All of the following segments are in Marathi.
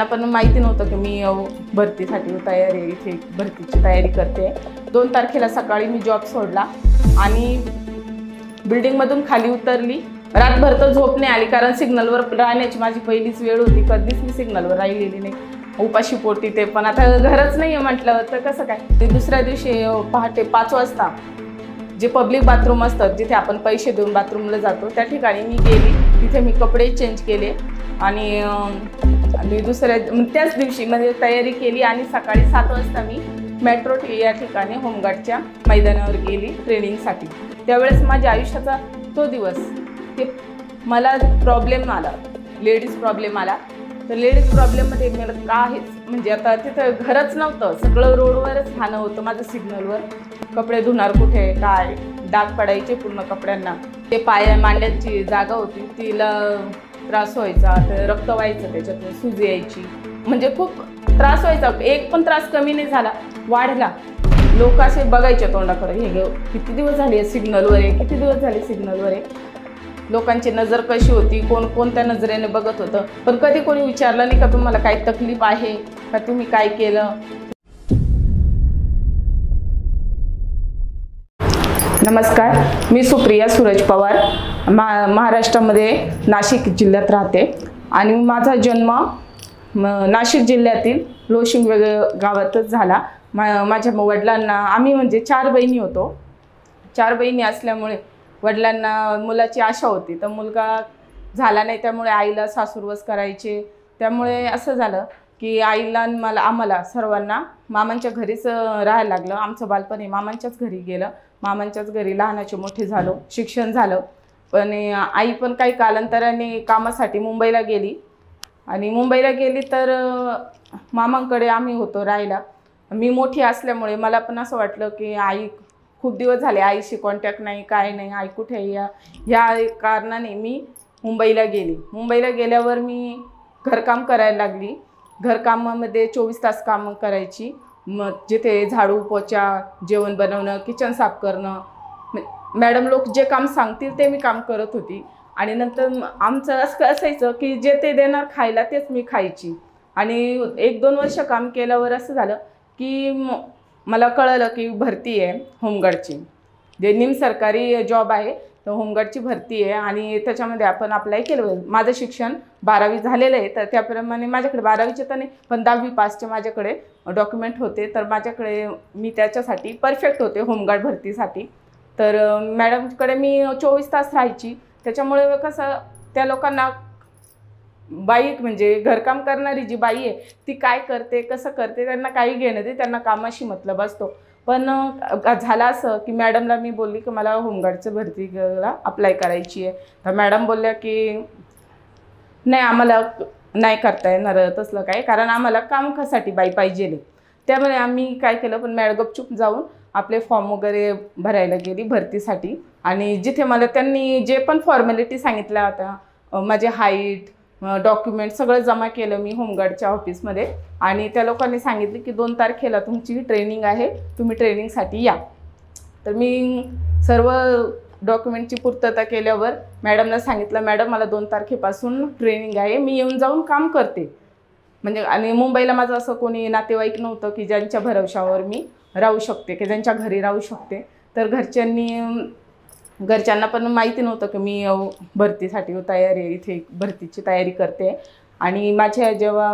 पण माहिती नव्हतं की मी भरतीसाठी इथे भरतीची तयारी करते। 2 तारखेला सकाळी मी जॉब सोडला आणि बिल्डिंगमधून खाली उतरली। रातभर तर झोप नाही आली, कारण सिग्नलवर राहण्याची माझी पहिलीच वेळ होती। कधीच मी सिग्नलवर राहिलेली नाही, उपाशी पोटी। ते पण आता घरच नाही आहे म्हटलं तर कसं काय। दुसऱ्या दिवशी पहाटे 5 वाजता जे पब्लिक बाथरूम असतात, जिथे आपण पैसे देऊन बाथरूमला जातो, त्या ठिकाणी मी गेली। तिथे मी कपडे चेंज केले आणि दुसऱ्या त्याच दिवशी म्हणजे तयारी केली आणि सकाळी 7 वाजता मी मेट्रो या ठिकाणी होमगार्डच्या मैदानावर गेली ट्रेनिंगसाठी। त्यावेळेस माझ्या आयुष्याचा तो दिवस ते मला प्रॉब्लेम आला, लेडीज प्रॉब्लेम आला। तर लेडीज प्रॉब्लेममध्ये मला काहीच म्हणजे आता तिथं घरच नव्हतं, सगळं रोडवरच राहणं होतं माझं। सिग्नलवर कपडे धुणार कुठे, काय डाग पडायचे पूर्ण कपड्यांना। ते पाया मांड्यांची जागा होती, तिला त्रास व्हायचा, तर रक्त व्हायचं, त्याच्यातून सुजी यायची, म्हणजे खूप त्रास व्हायचा। एक पण त्रास कमी नाही झाला, वाढला। लोक असे बघायचे तोंडाकडे, हे किती दिवस झाले सिग्नलवर आहे, किती दिवस झाले सिग्नलवर आहे। लोकांची नजर कशी होती, कोण कोणत्या नजरेने बघत होतं, पण कधी कोणी विचारलं नाही का तुम्हाला काही तकलीफ आहे का, तुम्ही काय केलं। नमस्कार, मी सुप्रिया सूरज पवार, महाराष्ट्रामध्ये नाशिक जिल्ह्यात राहते आणि माझा जन्म नाशिक जिल्ह्यातील लोशिंग गावातच झाला। माझ्या वडिलांना आम्ही म्हणजे 4 बहिणी होतो। 4 बहिणी असल्यामुळे वडिलांना मुलाची आशा होती, तर मुलगा झाला नाही, त्यामुळे आईला सासूरवास करायचे। त्यामुळे असं झालं की आईला आम्हाला सर्वांना मामांच्या घरीच राहायला लागलं। आमचं बालपण हे मामांच्याच घरी गेलं, मामांच्याच घरी लहानाचे मोठे झालो, शिक्षण झालं। पण आई पण काही कालांतराने कामासाठी मुंबईला गेली आणि मुंबईला गेली तर मामांकडे आम्ही होतो राहायला। मी मोठी असल्यामुळे मला पण असं वाटलं की आई खूप दिवस झाले आईशी कॉन्टॅक्ट नाही, काय नाही, आई कुठे आहे, ह्या कारणाने मी मुंबईला गेली। मुंबईला गेल्यावर मी घरकाम करायला लागली। घरकामामध्ये 24 तास काम करायची। मग जिथे झाडू पोछा, जेवण बनवणं, किचन साफ करणं, मॅडम लोक जे काम सांगतील ते मी काम करत होती। आणि नंतर आमचं असं असायचं की जे ते देणार खायला तेच मी खायची। आणि 1-2 वर्ष काम केल्यावर असं झालं की मला कळलं की भरती आहे होमगार्डची, जे निमसरकारी जॉब आहे, तर होमगार्डची भरती आहे आणि त्याच्यामध्ये आपण अप्लाय केलं। माझं शिक्षण 12वी झालेलं आहे, तर त्याप्रमाणे माझ्याकडे 12वीचे तर नाही पण 10वी पासचे माझ्याकडे डॉक्युमेंट होते, तर माझ्याकडे मी त्याच्यासाठी परफेक्ट होते होमगार्ड भरतीसाठी। तर मॅडमकडे मी 24 तास राहायची। त्याच्यामुळे कसं त्या लोकांना बाई म्हणजे घरकाम करणारी जी बाई आहे ती काय करते, कसं करते, त्यांना काही घेणं ते, त्यांना कामाशी मतलब असतो। पण झालं असं की मॅडमला मी बोलली की मला होमगार्डचं भरतीला अप्लाय करायची आहे। तर मॅडम बोलल्या की नाही, आम्हाला नाही करता येणार तसलं काय, कारण आम्हाला कामासाठी बाई पाहिजे नाही। त्यामुळे आम्ही काय केलं, पण गपचूप जाऊन आपले फॉर्म वगैरे भरायला गेली भरतीसाठी। आणि जिथे मला त्यांनी जे पण फॉर्मॅलिटी सांगितल्या होत्या, माझे हाईट, डॉक्युमेंट सगळं जमा केलं मी होमगार्डच्या ऑफिसमध्ये। आणि त्या लोकांनी सांगितले की 2 तारखेला तुमची ट्रेनिंग आहे, तुम्ही ट्रेनिंगसाठी या। तर मी सर्व डॉक्युमेंटची पूर्तता केल्यावर मॅडमला सांगितलं, मॅडम मला 2 तारखेपासून ट्रेनिंग आहे, मी येऊन जाऊन काम करते। म्हणजे आणि मुंबईला माझं असं कोणी नातेवाईक नव्हतं की ज्यांच्या भरवशावर मी राहू शकते, की ज्यांच्या घरी राहू शकते। तर घरच्यांना पण माहिती नव्हतं की मी भरतीसाठी इथे भरतीची तयारी करते। आणि माझ्या जेव्हा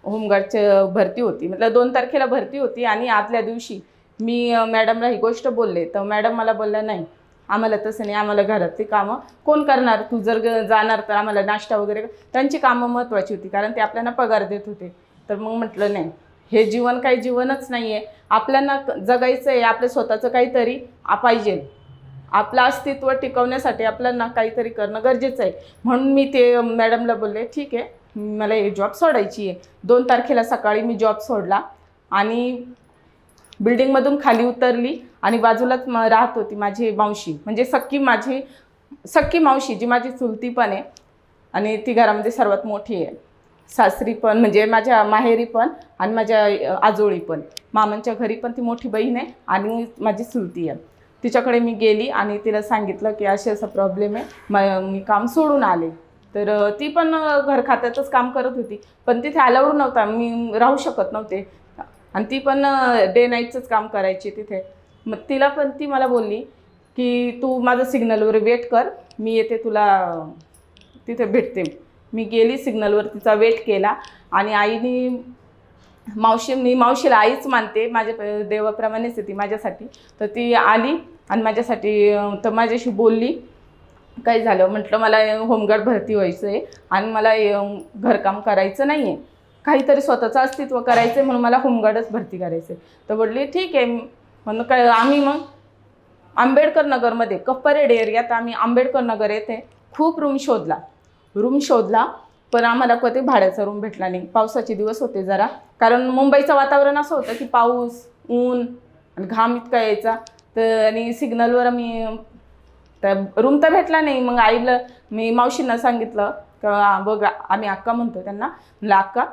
होमगार्डची भरती होती, मतलब 2 तारखेला भरती होती आणि आदल्या दिवशी मी मॅडमला ही गोष्ट बोलले, तर मॅडम मला बोलल्या नाही, आम्हाला तसं नाही, आम्हाला घरातली कामं कोण करणार, तू जर जाणार तर आम्हाला नाश्ता वगैरे, त्यांची कामं महत्त्वाची होती कारण ते आपल्याला पगार देत होते। तर मग म्हटलं नाही, हे जीवन काही जीवनच नाही आहे, आपल्याला जगायचं आहे, आपलं स्वतःचं काहीतरी पाहिजे, आपलं अस्तित्व टिकवण्यासाठी आपल्याला काहीतरी करणं गरजेचं आहे। म्हणून मी ते मॅडमला बोलले ठीक आहे, मला हे जॉब सोडायची आहे। 2 तारखेला सकाळी मी जॉब सोडला आणि बिल्डिंगमधून खाली उतरली आणि बाजूलाच राहत होती माझी मावशी, म्हणजे माझी सख्खी मावशी, जी माझी चुलती पण आहे आणि ती घरामध्ये सर्वात मोठी आहे। सासरी पण म्हणजे माझ्या माहेरी पण आणि माझ्या आजोळी पण, मामांच्या घरी पण ती मोठी बहीण आहे आणि माझी चुलती आहे। तिच्याकडे मी गेली आणि तिला सांगितलं की असा प्रॉब्लेम आहे, मी काम सोडून आले। तर ती पण घर खात्यातच काम करत होती, पण तिथे अलाउड नव्हता, मी राहू शकत नव्हते. आणि ती पण डे नाईटचंच काम करायची तिथे. मग तिला पण ती मला बोलली की तू माझं सिग्नलवर वेट कर, मी येते तुला तिथे भेटते. मी गेली सिग्नलवर, तिचा वेट केला. आणि आईने मी मावशीला आईच मानते, माझ्या देवाप्रमाणेच आहे ती माझ्यासाठी. तर ती आली आणि माझ्यासाठी तर माझ्याशी बोलली. काय झालं म्हटलं, मला होमगार्ड भरती व्हायचं आहे आणि मला घरकाम करायचं नाही आहे, काहीतरी स्वतःचं अस्तित्व करायचं आहे, म्हणून मला होमगार्डच भरती करायचं आहे. तर बोलली ठीक आहे. म्हणून काय आम्ही मग आंबेडकर नगरमध्ये कप्परेड एरियात आम्ही आंबेडकर नगर येथे खूप रूम शोधला, पण आम्हाला कधी भाड्याचा रूम भेटला नाही. पावसाचे दिवस होते जरा, कारण मुंबईचं वातावरण असं होतं की पाऊस, ऊन आणि घाम इतका यायचा. तर आणि सिग्नलवर आम्ही रूम तर भेटला नाही. मग आईला मी मावशींना सांगितलं का बघा, आम्ही अक्का म्हणतो त्यांना, म्हणलं अक्का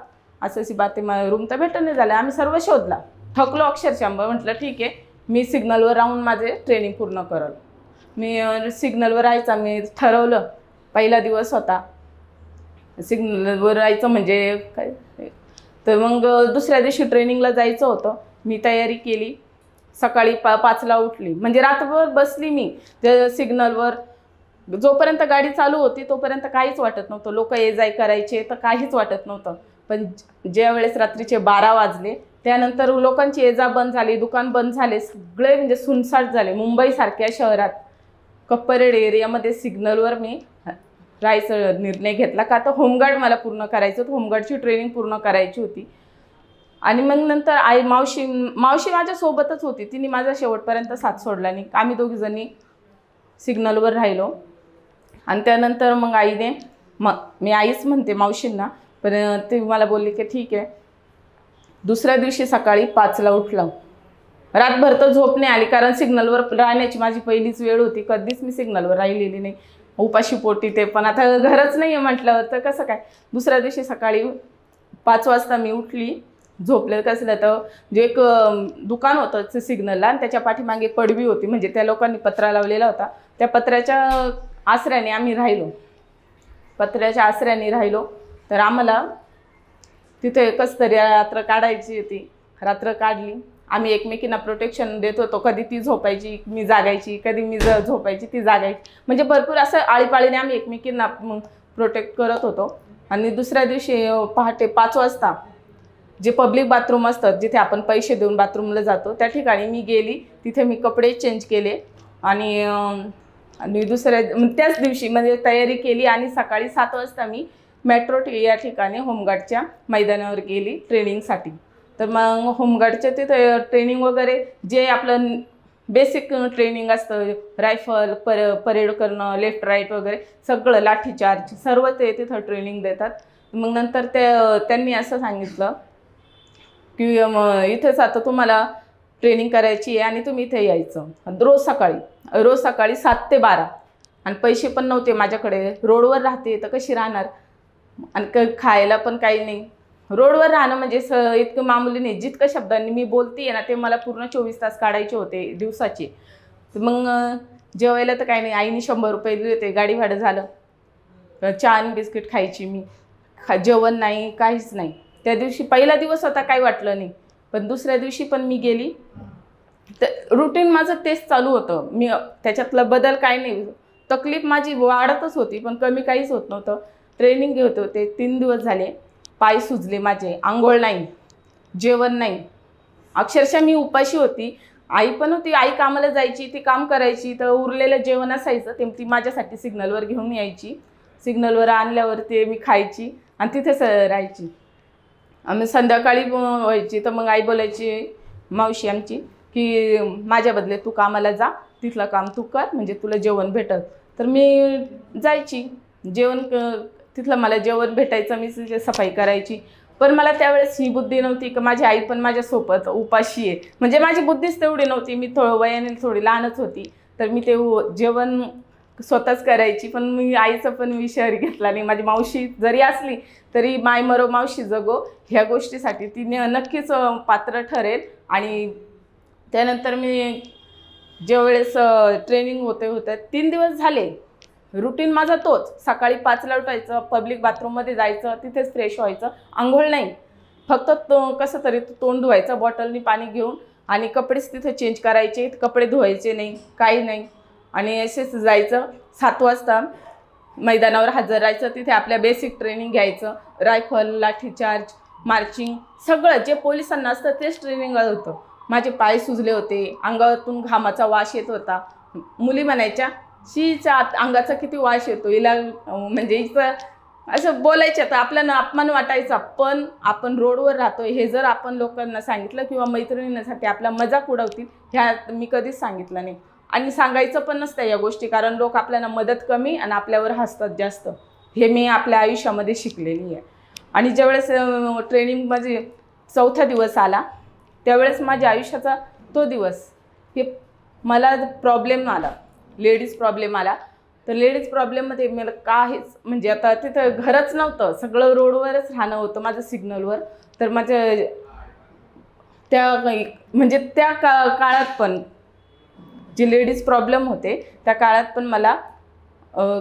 असं अशी बात आहे, रूम तर भेटत नाही झालं. आम्ही सर्व शोधला, थकलो अक्षरशः. म्हटलं ठीक आहे, मी सिग्नलवर राहून माझे ट्रेनिंग पूर्ण करल. मी सिग्नलवर राहायचा मी ठरवलं. पहिला दिवस होता सिग्नलवर राहायचं म्हणजे काय. तर मग दुसऱ्या दिवशी ट्रेनिंगला जायचं होतं. मी तयारी केली, सकाळी 5ला उठली, म्हणजे रात्रभर बसली मी त्या सिग्नलवर. जोपर्यंत गाडी चालू होती तोपर्यंत काहीच वाटत नव्हतं, लोक ये जाय करायचे तर काहीच वाटत नव्हतं. पण ज्या वेळेस रात्रीचे 12 वाजले त्यानंतर लोकांची ये जा बंद झाली, दुकान बंद झाले, सगळे म्हणजे सुनसाट झाले. मुंबईसारख्या शहरात कप्परेड एरियामध्ये सिग्नलवर मी राहायचा निर्णय घेतला, का तर होमगार्ड मला पूर्ण करायचं होतं, होमगार्डची ट्रेनिंग पूर्ण करायची होती. आणि मग नंतर मावशी माझ्यासोबतच होती, तिने माझा शेवटपर्यंत साथ सोडला नाही. आम्ही दोघीजणी सिग्नलवर राहिलो. आणि त्यानंतर मग आईने, मी आईच म्हणते मावशींना, पण ती मला बोलली की ठीक आहे. दुसऱ्या दिवशी सकाळी 5ला उठलं. रातभर तर झोप नाही आली, कारण सिग्नलवर राहण्याची माझी पहिलीच वेळ होती. कधीच मी सिग्नलवर राहिलेली नाही, उपाशी पोटी. ते पण आता घरच नाही आहे म्हटलं तर कसं काय. दुसऱ्या दिवशी सकाळी 5 वाजता मी उठली. झोपले कसलं तर जे एक दुकान होतं सिग्नलला, आणि त्याच्या पाठीमागे पडवी होती, म्हणजे त्या लोकांनी पत्रा लावलेला होता. त्या पत्र्याच्या आसऱ्याने आम्ही राहिलो. तर आम्हाला तिथे कसं तरी रात्र काढायची होती. रात्र काढली. आम्ही एकमेकींना प्रोटेक्शन देत होतो. कधी ती झोपायची मी जागायची, कधी मी झोपायची ती जागायची, म्हणजे भरपूर असं आळीपाळीने आम्ही एकमेकींना प्रोटेक्ट करत होतो. आणि दुसऱ्या दिवशी पहाटे 5 वाजता जे पब्लिक बाथरूम असतात, जिथे आपण पैसे देऊन बाथरूमला जातो, त्या ठिकाणी मी गेली. तिथे मी कपडे चेंज केले आणि त्याच दिवशी म्हणजे तयारी केली. आणि सकाळी 7 वाजता मी मेट्रो या ठिकाणी होमगार्डच्या मैदानावर गेली ट्रेनिंगसाठी. तर मग होमगार्डच्या तिथे ट्रेनिंग वगैरे जे आपलं बेसिक ट्रेनिंग असतं, रायफल परेड करणं, लेफ्ट राईट वगैरे सगळं, लाठीचार्ज सर्व ते तिथं ट्रेनिंग देतात. मग नंतर त्यांनी असं सांगितलं की इथेच आता तुम्हाला ट्रेनिंग करायची आहे आणि तुम्ही इथे यायचं रोज सकाळी 7 ते 12. आणि पैसे पण नव्हते माझ्याकडे, रोडवर राहते तर कशी राहणार, आणि खायला पण काही नाही. रोडवर राहणं म्हणजे इतकं मामूली नाही. जितकं शब्दांनी मी बोलते ना ते मला पूर्ण 24 तास काढायचे होते दिवसाचे. तर मग जेवायला तर काही नाही, आईने 100 रुपये दिले होते, गाडी भाडं झालं. चहा आणि बिस्किट खायची मी, जेवण नाही, काहीच नाही. त्या दिवशी पहिला दिवस होता, काही वाटलं नाही. पण दुसऱ्या दिवशी पण मी गेली तर रुटीन माझं तेच चालू होतं. मी त्याच्यातलं बदल काय नाही. तकलीफ माझी वाढतच होती पण कमी काहीच होत नव्हतं. ट्रेनिंग घेत होते. 3 दिवस झाले. पाय सुजले माझे, आंघोळ नाही, जेवण नाही, अक्षरशः मी उपाशी होती. आई पण होती, आई कामाला जायची, ती काम करायची, तर उरलेलं जेवण असायचं ते ती माझ्यासाठी सिग्नलवर घेऊन यायची. सिग्नलवर आणल्यावर ते मी खायची आणि तिथेच राहायची. आम्ही संध्याकाळी व्हायची तर मग आई बोलायची मावशी आमची की माझ्या बदले तू कामाला जा, तिथलं काम तू कर, म्हणजे तुला जेवण भेटल. तर मी जायची, तिथलं मला जेवण भेटायचं, मी सफाई करायची. पण मला त्यावेळेस ही बुद्धी नव्हती की माझी आई पण माझ्यासोबत उपाशी आहे, म्हणजे माझी बुद्धीच तेवढी नव्हती. मी वयाने थोडी लहानच होती, तर मी ते जेवण स्वतःच करायची. पण मी आईचा पण विषय घेतला नाही. माझी मावशी जरी असली तरी माय मरो मावशी जगो ह्या गोष्टीसाठी ती नक्कीच पात्र ठरेल. आणि त्यानंतर मी ज्यावेळेस ट्रेनिंग होते 3 दिवस झाले, रुटीन माझा तोच, सकाळी 5ला उठायचं, पब्लिक बाथरूममध्ये जायचं, तिथेच फ्रेश व्हायचं, आंघोळ नाही, फक्त कसं तरी तोंड धुवायचं बॉटलनी पाणी घेऊन आणि कपडेच तिथे चेंज करायचे, कपडे धुवायचे नाही, काही नाही. आणि असेच जायचं. 7 वाजता मैदानावर हजर राहायचं, तिथे आपल्या बेसिक ट्रेनिंग घ्यायचं, रायफल, लाठीचार्ज, मार्चिंग, सगळं जे पोलिसांना असतं तेच ट्रेनिंग होतं. माझे पाय सुजले होते, अंगातून घामाचा वास येत होता. मुली म्हणायच्या, शीच्या अंगाचा किती वास येतो हिला, म्हणजे हिचं असं बोलायचं. तर आपल्याला अपमान वाटायचा, पण आपण रोडवर राहतो हे जर आपण लोकांना सांगितलं किंवा मैत्रिणींसाठी आपला मजाक उडवतील ह्या मी कधीच सांगितलं नाही. आणि सांगायचं पण नसतं या गोष्टी, कारण लोक आपल्याला मदत कमी आणि आपल्यावर हसतात जास्त. हे मी आपल्या आयुष्यामध्ये शिकलेली आहे. आणि ज्यावेळेस ट्रेनिंग माझी 4था दिवस आला, त्यावेळेस माझ्या आयुष्याचा तो दिवस हे मला प्रॉब्लेम आला, लेडीज प्रॉब्लेम आला. तर लेडीज प्रॉब्लेममध्ये मला काहीच म्हणजे आता तिथं घरच नव्हतं, सगळं रोडवरच राहणं होतं माझं सिग्नलवर. तर माझ्या त्या म्हणजे त्या काळात पण जे लेडीज प्रॉब्लेम होते त्या काळात पण मला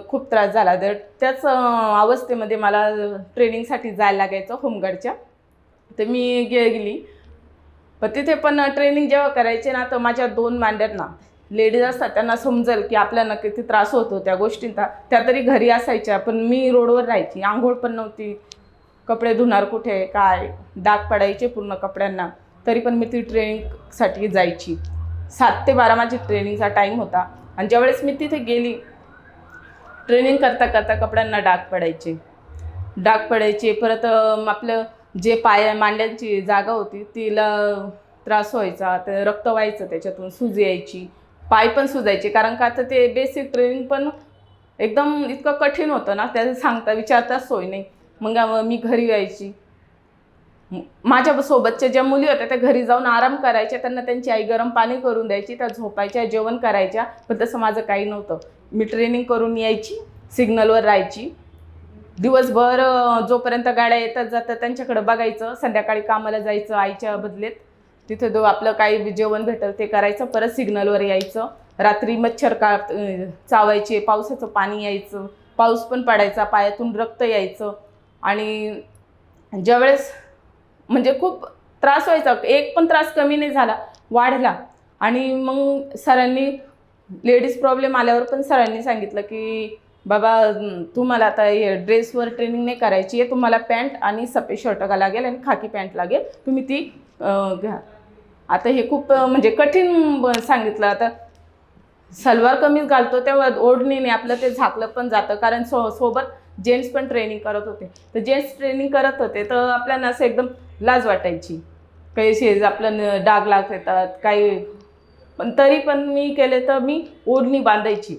खूप त्रास झाला. तर त्याच अवस्थेमध्ये मला ट्रेनिंगसाठी जायला लागायचं होमगार्डच्या. तर मी गेली, पण तिथे पण ट्रेनिंग जेव्हा करायचे ना, तर माझ्या 2 मांड्यांना लेडीज असतात त्यांना समजेल की आपल्याला किती त्रास होतो त्या गोष्टींचा. त्या तरी घरी असायच्या, पण मी रोडवर राहायची, आंघोळ पण नव्हती, कपडे धुणार कुठे, काय डाग पडायचे पूर्ण कपड्यांना. तरी पण मी ती ट्रेनिंगसाठी जायची. 7 ते 12 माझी ट्रेनिंगचा टाईम होता. आणि ज्यावेळेस मी तिथे गेली, ट्रेनिंग करता करता कपड्यांना डाग पडायचे. परत आपलं जे मांड्यांची जागा होती तिला त्रास व्हायचा, ते रक्त व्हायचं, त्याच्यातून सूज यायची, पाय पण सुजायचे. कारण का तर ते बेसिक ट्रेनिंग पण एकदम इतकं कठीण होतं ना, त्याचं विचारताच सोय नाही. मग मी घरी यायची. माझ्यासोबतच्या ज्या मुली होत्या त्या घरी जाऊन आराम करायच्या, त्यांना त्यांची आई गरम पाणी करून द्यायची, त्या झोपायच्या, जेवण करायच्या. पण तसं माझं काही नव्हतं. मी ट्रेनिंग करून यायची, सिग्नलवर राहायची, दिवसभर जोपर्यंत गाड्या येतात जातात त्यांच्याकडे बघायचं, संध्याकाळी कामाला जायचं आईच्या बदलेत, तिथे आपलं काही जेवण भेटेल ते करायचं, परत सिग्नलवर यायचं. रात्री मच्छर चावायचे, पावसाचं पाणी यायचं, पाऊस पण पडायचा, पायातून रक्त यायचं. आणि ज्यावेळेस म्हणजे खूप त्रास व्हायचा, एक पण त्रास कमी नाही झाला, वाढला. आणि मग सरांनी लेडीज प्रॉब्लेम आल्यावर पण सरांनी सांगितलं की बाबा तुम्हाला आता ड्रेसवर ट्रेनिंग नाही करायची आहे, तुम्हाला पॅन्ट आणि सफेद शर्ट लागेल आणि खाकी पॅन्ट लागेल, तुम्ही ती घ्या. आता हे खूप म्हणजे कठीण सांगितलं. आता सलवार कमीच घालतो तेव्हा ओढणीने आपलं ते झाकलं पण जातं, कारण सोबत जेंट्स पण ट्रेनिंग करत होते. तर जेंट्स ट्रेनिंग करत होते तर आपल्याला असं एकदम लाज वाटायची, काही आपलं डाग लाग येतात काही. पण तरी पण मी केले तर मी ओढणी बांधायची,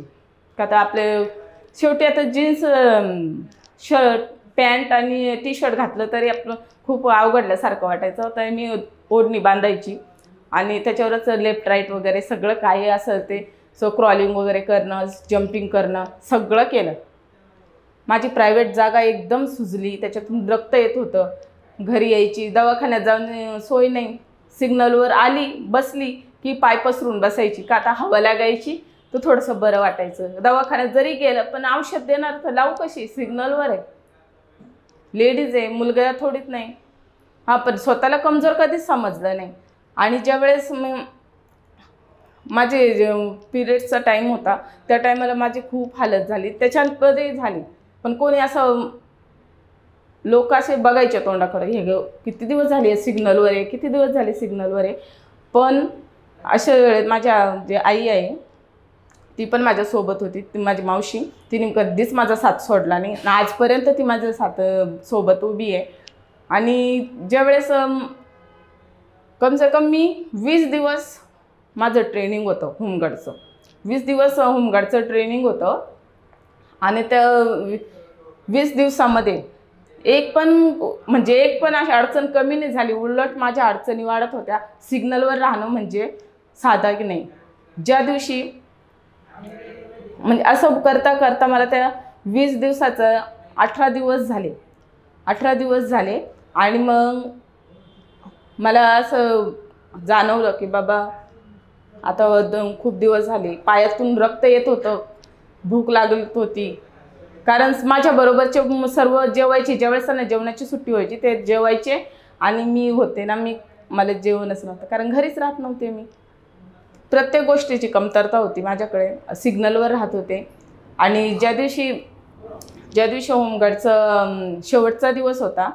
का तर आपले शेवटी आता जीन्स शर्ट पॅन्ट आणि टी शर्ट घातलं तरी आपलं खूप अवघडल्यासारखं वाटायचं. तर मी ओढणी बांधायची आणि त्याच्यावरच लेफ्ट राईट वगैरे सगळं काही असं ते क्रॉलिंग वगैरे करणं, जम्पिंग करणं सगळं केलं. माझी प्रायव्हेट जागा एकदम सुजली, त्याच्यातून रक्त येत होतं. घरी यायची, दवाखान्यात जाऊन सोय नाही, सिग्नलवर आली बसली की पाय पसरून बसायची, का आता हवा लागायची तर थोडंसं बरं वाटायचं. दवाखान्यात जरी गेलं पण औषध देणार तर लावू कशी, सिग्नलवर आहे, लेडीज आहे, मुलगा थोडीच नाही. हां, पण स्वतःला कमजोर कधीच समजलं नाही. आणि ज्यावेळेस माझे पिरियड्सचा टाईम होता त्या टायमाला माझी खूप हालत झाली, त्याच्यामध्ये झाली. पण कोणी असं लोक असे बघायचे तोंडाकडे, हे किती दिवस झाले सिग्नलवर आहे, किती दिवस झाले सिग्नलवर आहे. पण अशा वेळेत माझ्या जे आई आहे ती पण माझ्यासोबत होती, ती माझी मावशी, तिने कधीच माझा साथ सोडला नाही, आजपर्यंत ती माझ्या सोबत उभी आहे. आणि ज्यावेळेस कम से कम मी 20 दिवस माझं ट्रेनिंग होतं होमगार्डचं, 20 दिवस होमगार्डचं ट्रेनिंग होतं. आणि त्या 20 दिवसामध्ये एक पण अशी अडचण कमी नाही झाली, उलट माझ्या अडचणी वाढत होत्या. सिग्नलवर राहणं म्हणजे साधा की नाही. ज्या दिवशी म्हणजे असं करता करता मला त्या 20 दिवसाचं 18 दिवस झाले. आणि मग मला असं जाणवलं की बाबा आता खूप दिवस झाले, पायातून रक्त येत होतं, भूक लागत होती, कारण माझ्या बरोबरचे सर्व जेवायचे, ज्यावेळेस ना जेवणाची सुट्टी व्हायची ते जेवायचे आणि मी होते ना, मला जेवणच नव्हतं, कारण घरीच राहत नव्हते मी. प्रत्येक गोष्टीची कमतरता होती माझ्याकडे. सिग्नलवर राहत होते. आणि ज्या दिवशी होमगार्डचा शेवटचा दिवस होता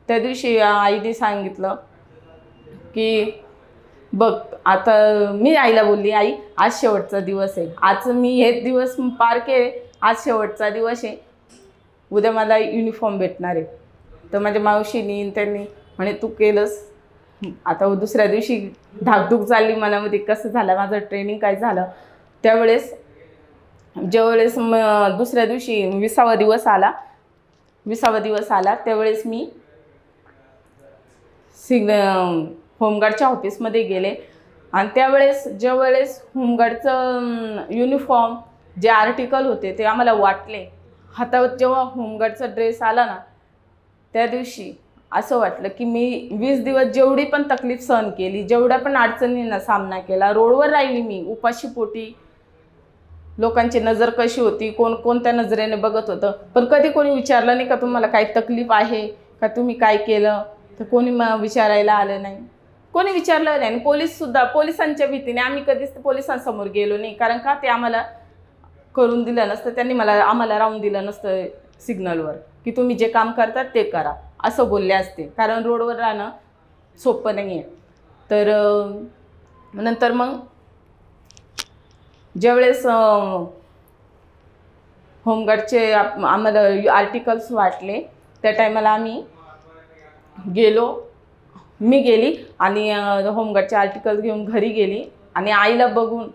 त्या दिवशी आईने सांगितलं की बघ, आता मी आईला बोलली, आई आज शेवटचा दिवस आहे, आज मी हे दिवस पार केले, आज शेवटचा दिवस आहे, उद्या मला युनिफॉर्म भेटणार आहे. तर माझ्या मावशीनी त्यांनी म्हणे तू केलंस. आता दुसऱ्या दिवशी धाकधूक चालली मनामध्ये, कसं झालं माझं ट्रेनिंग, काय झालं. ज्यावेळेस दुसऱ्या दिवशी 20वा दिवस आला त्यावेळेस मी होमगार्डच्या ऑफिसमध्ये गेले. आणि ज्यावेळेस होमगार्डचं युनिफॉर्म जे आर्टिकल होते ते आम्हाला वाटले हातावर, जेव्हा होमगार्डचा ड्रेस आला ना त्या दिवशी असं वाटलं की मी 20 दिवस जेवढी पण तकलीफ सहन केली, जेवढ्या पण अडचणींना सामना केला, रोडवर राहिली मी उपाशी पोटी, लोकांची नजर कशी होती, कोण कोणत्या नजरेने बघत होतं, पण कधी कोणी विचारलं नाही का तुम्हाला काही तकलीफ आहे का, तुम्ही काय केलं, तर कोणी विचारायला आलं नाही, कोणी विचारलं नाही. पोलिसांच्या भीतीने आम्ही कधीच पोलिसांसमोर गेलो नाही, कारण का ते आम्हाला करून दिलं नसतं, त्यांनी आम्हाला राहून दिलं नसतं सिग्नलवर, की तुम्ही जे काम करतात ते करा असं बोलले असते, कारण रोडवर राहणं सोपं नाही आहे. तर नंतर मग ज्यावेळेस होमगार्डचे आम्हाला आर्टिकल्स वाटले त्या टायमाला मी गेली आणि होमगार्डचे आर्टिकल्स घेऊन घरी गेली. आणि आईला बघून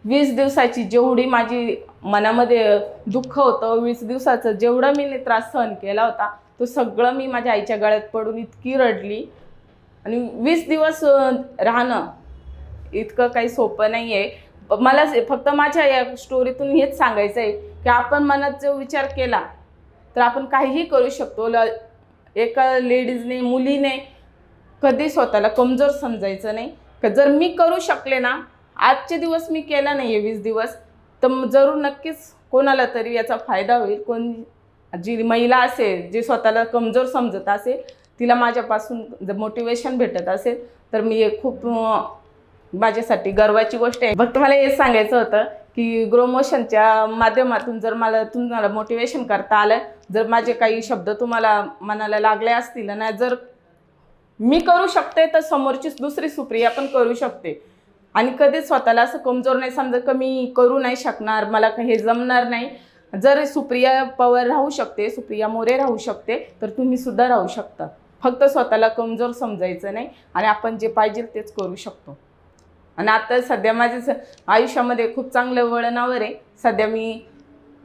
20 दिवसाची जेवढी माझी मनामध्ये दुःख होतं, 20 दिवसाचं जेवढा मी त्रास सहन केला होता तो सगळं मी माझ्या आईच्या गळ्यात पडून इतकी रडली. आणि 20 दिवस राहणं इतकं काही सोपं नाही आहे. मला फक्त माझ्या या स्टोरीतून हेच सांगायचं आहे की आपण मनात जो विचार केला तर आपण काहीही करू शकतो. एका लेडीजने, मुलीने कधी स्वतःला कमजोर समजायचं नाही. जर मी करू शकले ना, आजचे दिवस मी केला नाही आहे 20 दिवस, तर जरूर नक्कीच कोणाला तरी याचा फायदा होईल. जी महिला असेल, जी स्वतःला कमजोर समजत असेल, तिला माझ्यापासून जर मोटिवेशन भेटत असेल तर मी खूप माझ्यासाठी गर्वाची गोष्ट आहे. फक्त मला हे सांगायचं होतं की ग्रोमोशनच्या माध्यमातून जर तुम्हाला मोटिवेशन करता आलं, जर माझे काही शब्द तुम्हाला मनाला लागले असतील ना, जर मी करू शकते तर समोरची दुसरी सुप्रिया पण करू शकते. आणि कधीच स्वतःला असं कमजोर नाही समजत की मी करू नाही शकणार, मला हे जमणार नाही. जर सुप्रिया पवार राहू शकते, सुप्रिया मोरे राहू शकते, तर तुम्ही सुद्धा राहू शकता. फक्त स्वतःला कमजोर समजायचं नाही आणि आपण जे पाहिजे तेच करू शकतो. आणि आता सध्या माझ्या आयुष्यामध्ये खूप चांगलं वळणावर आहे. सध्या मी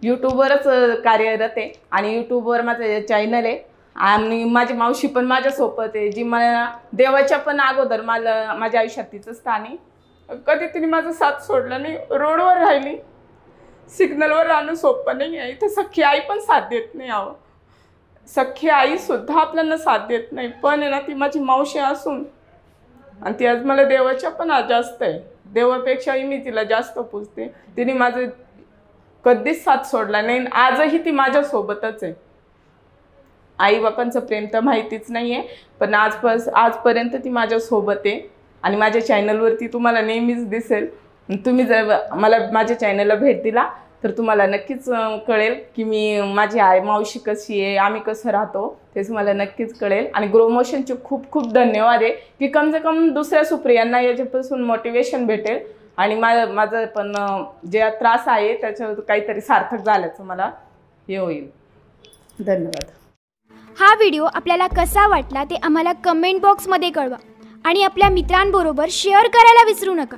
यूट्यूबवरच कार्यरत आहे आणि यूट्यूबवर माझं चॅनल आहे. आणि माझी मावशी पण माझ्यासोबत आहे, जी मला देवाच्या पण अगोदर माझ्या आयुष्यात तिचं स्थान आहे. कधी तिने माझा साथ सोडला नाही. रोडवर राहिली, सिग्नलवर राहणं सोपं नाही आहे. इथं सख्खी आई पण साथ देत नाही. सख्खी आईसुद्धा आपल्याला साथ देत नाही, पण आहे ना ती माझी मावशी असून आणि ती आज मला देवाच्या पण जास्त आहे. देवापेक्षाही मी तिला जास्त पूजते. तिने माझं कधीच साथ सोडला नाही. आजही ती माझ्यासोबतच आहे. आई बापांचं प्रेम तर माहितीच नाही आहे, पण आजपर्यंत ती माझ्यासोबत आहे. आणि माझ्या चॅनलवरती तुम्हाला नेहमीच दिसेल. तुम्ही जर माझ्या चॅनलला भेट दिला तर तुम्हाला नक्कीच कळेल की माझी मावशी कशी आहे, आम्ही कसं राहतो ते तुम्हाला नक्कीच कळेल. आणि ग्रोमोशनचे खूप खूप धन्यवाद आहे की कम से कम दुसऱ्या सुप्रियांना याच्यापासून मोटिवेशन भेटेल आणि माझं पण जे त्रास आहे त्याच्यावर काहीतरी सार्थक झाल्याचं मला हे होईल. धन्यवाद. हा व्हिडिओ आपल्याला कसा वाटला ते आम्हाला कमेंट बॉक्समध्ये कळवा आणि आपल्या मित्रांबरोबर शेअर करायला विसरू नका.